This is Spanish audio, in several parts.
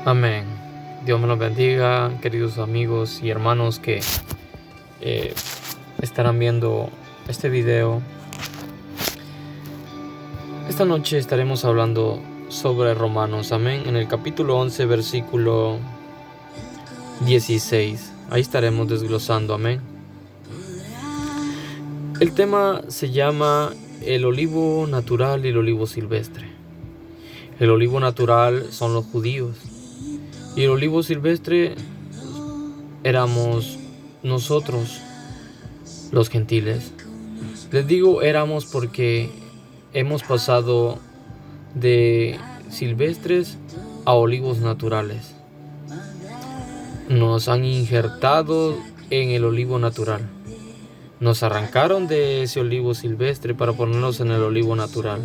Amén. Dios me los bendiga, queridos amigos y hermanos que estarán viendo este video. Esta noche estaremos hablando sobre Romanos, amén, en el capítulo 11, versículo 16. Ahí estaremos desglosando, amén. El tema se llama el olivo natural y el olivo silvestre. El olivo natural son los judíos y el olivo silvestre éramos nosotros, los gentiles. Les digo éramos porque hemos pasado de silvestres a olivos naturales. Nos han injertado en el olivo natural. Nos arrancaron de ese olivo silvestre para ponernos en el olivo natural.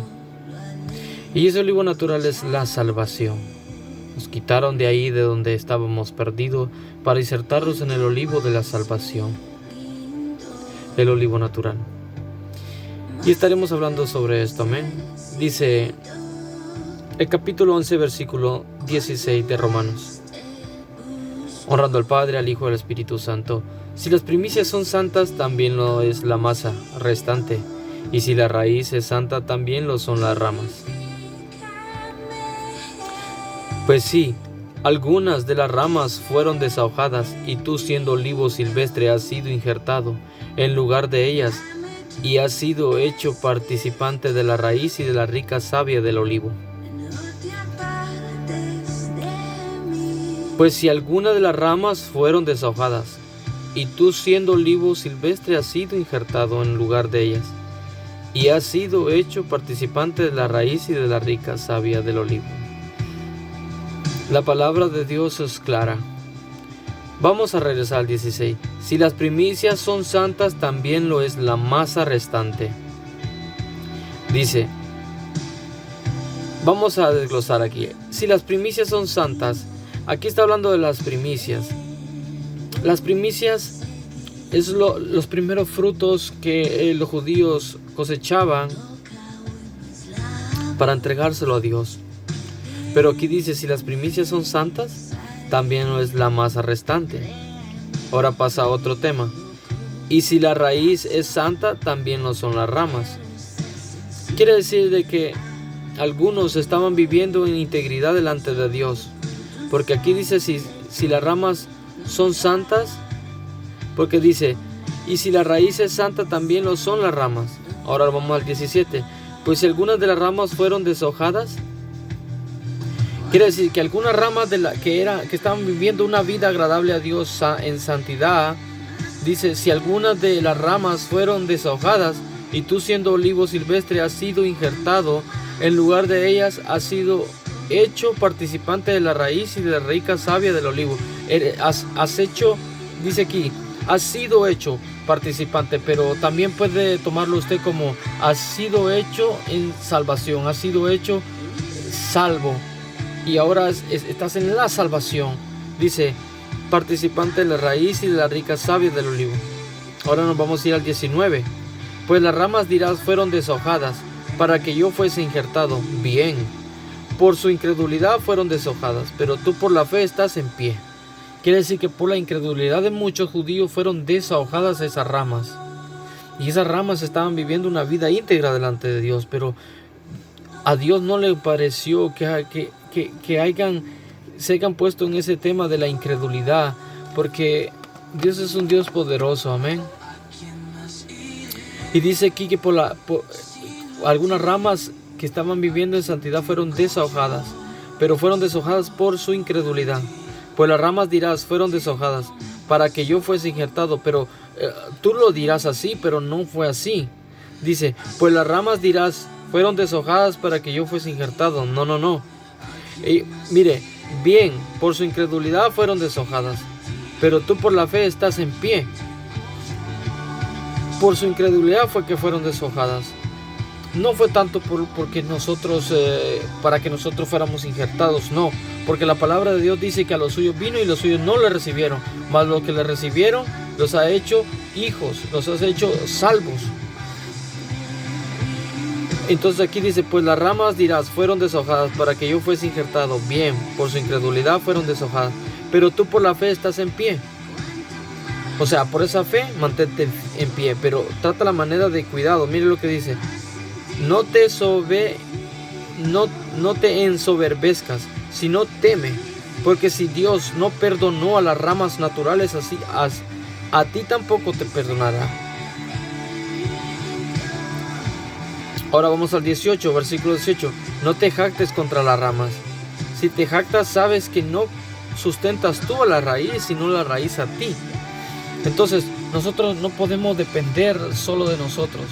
Y ese olivo natural es la salvación. Nos quitaron de ahí, de donde estábamos perdidos, para insertarnos en el olivo de la salvación, el olivo natural. Y estaremos hablando sobre esto, amén. Dice el capítulo 11, versículo 16 de Romanos: honrando al Padre, al Hijo y al Espíritu Santo. Si las primicias son santas, también lo es la masa restante. Y si la raíz es santa, también lo son las ramas. Pues sí, algunas de las ramas fueron desahojadas, y tú, siendo olivo silvestre, has sido injertado en lugar de ellas, y has sido hecho participante de la raíz y de la rica savia del olivo. Pues si alguna de las ramas fueron desahojadas, y tú, siendo olivo silvestre, has sido injertado en lugar de ellas, y has sido hecho participante de la raíz y de la rica savia del olivo. La palabra de Dios es clara. Vamos a regresar al 16. Si las primicias son santas, también lo es la masa restante. Dice, vamos a desglosar aquí. Si las primicias son santas, aquí está hablando de las primicias. Las primicias es los primeros frutos que los judíos cosechaban para entregárselo a Dios. Pero aquí dice, si las primicias son santas, también lo es la masa restante. Ahora pasa a otro tema. Y si la raíz es santa, también lo son las ramas. Quiere decir de que algunos estaban viviendo en integridad delante de Dios. Porque aquí dice, si las ramas son santas, porque dice, y si la raíz es santa, también lo son las ramas. Ahora vamos al 17. Pues si algunas de las ramas fueron deshojadas, quiere decir que algunas ramas que estaban viviendo una vida agradable a Dios en santidad, dice, si algunas de las ramas fueron deshojadas, y tú, siendo olivo silvestre, has sido injertado en lugar de ellas, has sido hecho participante de la raíz y de la rica savia del olivo. Has hecho, dice aquí, has sido hecho participante, pero también puede tomarlo usted como has sido hecho en salvación, has sido hecho salvo. Y ahora estás en la salvación. Dice, participante de la raíz y de la rica savia del olivo. Ahora nos vamos a ir al 19. Pues las ramas, dirás, fueron deshojadas para que yo fuese injertado. Bien, por su incredulidad fueron deshojadas, pero tú por la fe estás en pie. Quiere decir que por la incredulidad de muchos judíos fueron deshojadas esas ramas. Y esas ramas estaban viviendo una vida íntegra delante de Dios, pero a Dios no le pareció que se hayan puesto en ese tema de la incredulidad, porque Dios es un Dios poderoso, amén. Y dice aquí que por algunas ramas que estaban viviendo en santidad fueron deshojadas, pero fueron deshojadas por su incredulidad. Pues las ramas, dirás, fueron deshojadas para que yo fuese injertado, pero tú lo dirás así, pero no fue así. Dice, pues las ramas, dirás, fueron deshojadas para que yo fuese injertado. No. Mire, bien, por su incredulidad fueron deshojadas, pero tú por la fe estás en pie. Por su incredulidad fue que fueron deshojadas. No fue tanto porque nosotros, para que nosotros fuéramos injertados, no. Porque la palabra de Dios dice que a los suyos vino y los suyos no le recibieron. Mas los que le recibieron los ha hecho hijos, los ha hecho salvos. Entonces aquí dice, pues las ramas dirás, fueron deshojadas para que yo fuese injertado. Bien, por su incredulidad fueron deshojadas, pero tú por la fe estás en pie. O sea, por esa fe mantente en pie, pero trata la manera de cuidado. Mire lo que dice, no te ensoberbezcas, sino teme, porque si Dios no perdonó a las ramas naturales, así a ti tampoco te perdonará. Ahora vamos al 18, versículo 18. No te jactes contra las ramas. Si te jactas, sabes que no sustentas tú a la raíz, sino la raíz a ti. Entonces, nosotros no podemos depender solo de nosotros,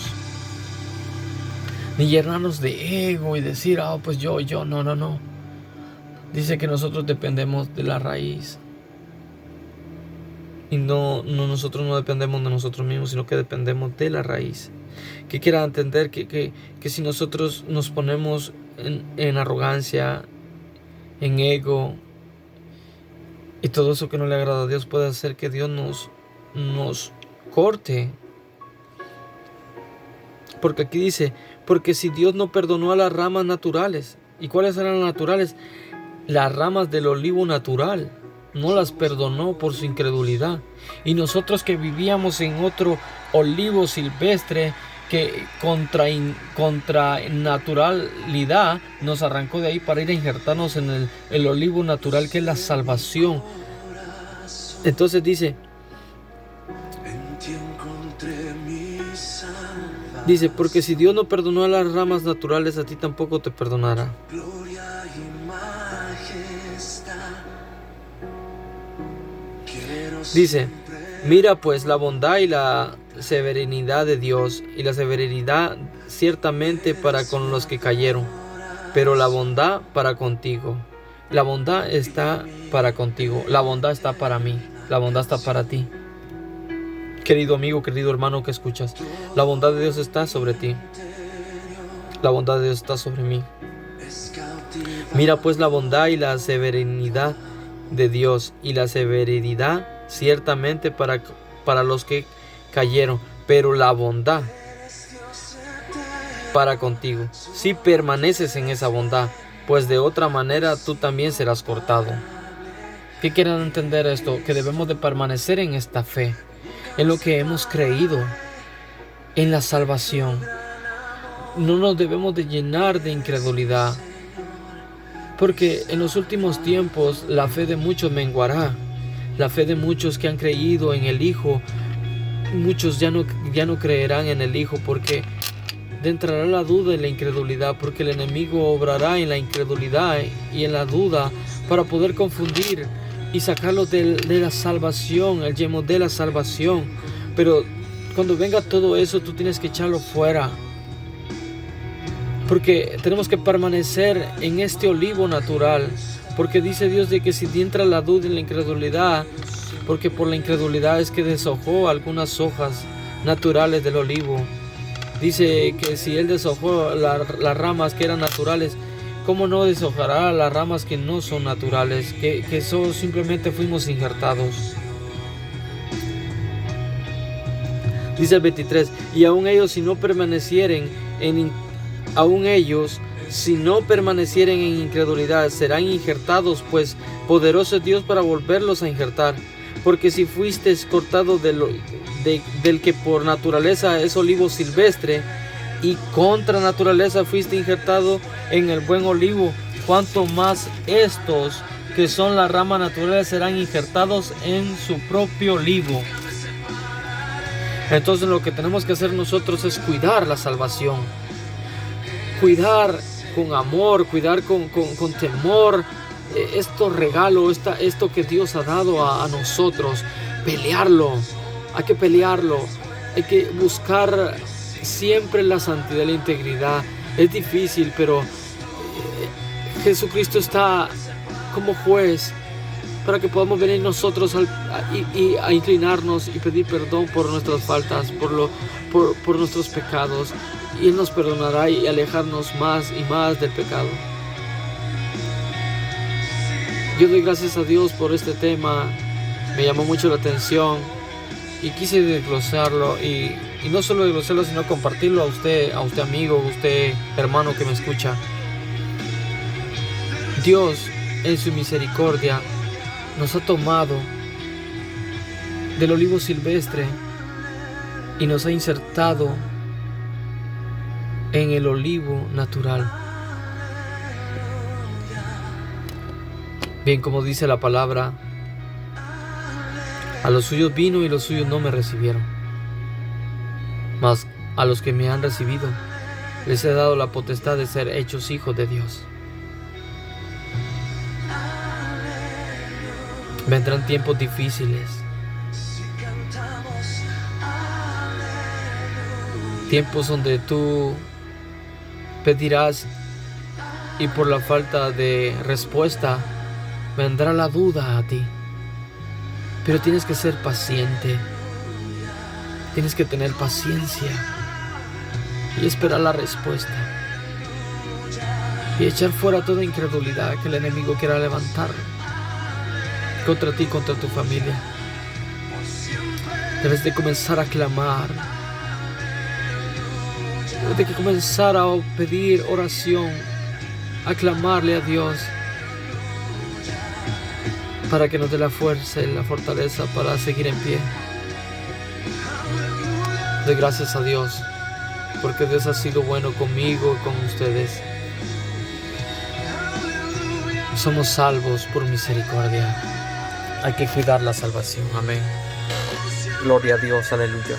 ni llenarnos de ego y decir, pues yo, no. Dice que nosotros dependemos de la raíz. Y nosotros no dependemos de nosotros mismos, sino que dependemos de la raíz. Que quiera entender que si nosotros nos ponemos en arrogancia, en ego, y todo eso que no le agrada a Dios, puede hacer que Dios nos corte. Porque aquí dice, porque si Dios no perdonó a las ramas naturales, ¿y cuáles eran las naturales? Las ramas del olivo natural. No las perdonó por su incredulidad. Y nosotros que vivíamos en otro olivo silvestre que contra naturalidad nos arrancó de ahí para ir a injertarnos en el olivo natural, que es la salvación. Entonces dice, porque si Dios no perdonó a las ramas naturales, a ti tampoco te perdonará. Dice, mira pues la bondad y la severidad de Dios, y la severidad ciertamente para con los que cayeron, pero la bondad para contigo. La bondad está para contigo, la bondad está para mí, la bondad está para ti. Querido amigo, querido hermano que escuchas, la bondad de Dios está sobre ti, la bondad de Dios está sobre mí. Mira pues la bondad y la severidad de Dios, y la severidad ciertamente para los que cayeron, pero la bondad para contigo, si permaneces en esa bondad, pues de otra manera tú también serás cortado. ¿Qué quieren entender esto? Que debemos de permanecer en esta fe, en lo que hemos creído, en la salvación. No nos debemos de llenar de incredulidad, porque en los últimos tiempos la fe de muchos menguará. La fe de muchos que han creído en el Hijo, muchos ya no creerán en el Hijo, porque entrará la duda y la incredulidad, porque el enemigo obrará en la incredulidad y en la duda para poder confundir y sacarlo de la salvación, el yemo de la salvación. Pero cuando venga todo eso, tú tienes que echarlo fuera, porque tenemos que permanecer en este olivo natural. Porque dice Dios de que si entra la duda y la incredulidad, porque por la incredulidad es que deshojó algunas hojas naturales del olivo. Dice que si Él deshojó las ramas que eran naturales, ¿cómo no deshojará las ramas que no son naturales? Que solo simplemente fuimos injertados. Dice el 23, y aún ellos si no permanecieren en incredulidad, serán injertados, pues poderoso es Dios para volverlos a injertar. Porque si fuiste cortado del que por naturaleza es olivo silvestre, y contra naturaleza fuiste injertado en el buen olivo, cuanto más estos que son la rama natural serán injertados en su propio olivo. Entonces lo que tenemos que hacer nosotros es cuidar la salvación, cuidar con amor, cuidar con temor estos regalos, esto que Dios ha dado a nosotros. Pelearlo, hay que pelearlo, hay que buscar siempre la santidad y la integridad. Es difícil, pero Jesucristo está como juez para que podamos venir nosotros a inclinarnos y pedir perdón por nuestras faltas, por nuestros pecados, y Él nos perdonará y alejarnos más y más del pecado. Yo doy gracias a Dios por este tema, me llamó mucho la atención y quise desglosarlo, y y no solo de los celos, sino compartirlo a usted amigo, a usted hermano que me escucha. Dios en su misericordia nos ha tomado del olivo silvestre y nos ha insertado en el olivo natural. Bien, como dice la palabra, a los suyos vino y los suyos no me recibieron. Mas a los que me han recibido, les he dado la potestad de ser hechos hijos de Dios. Vendrán tiempos difíciles, tiempos donde tú pedirás y por la falta de respuesta vendrá la duda a ti. Pero tienes que ser paciente, tienes que tener paciencia y esperar la respuesta y echar fuera toda incredulidad que el enemigo quiera levantar contra ti, contra tu familia. Debes de comenzar a clamar, debes de comenzar a pedir oración, a clamarle a Dios para que nos dé la fuerza y la fortaleza para seguir en pie. Doy gracias a Dios porque Dios ha sido bueno conmigo y con ustedes. Somos salvos por misericordia. Hay que cuidar la salvación. Amén. Gloria a Dios. Aleluya.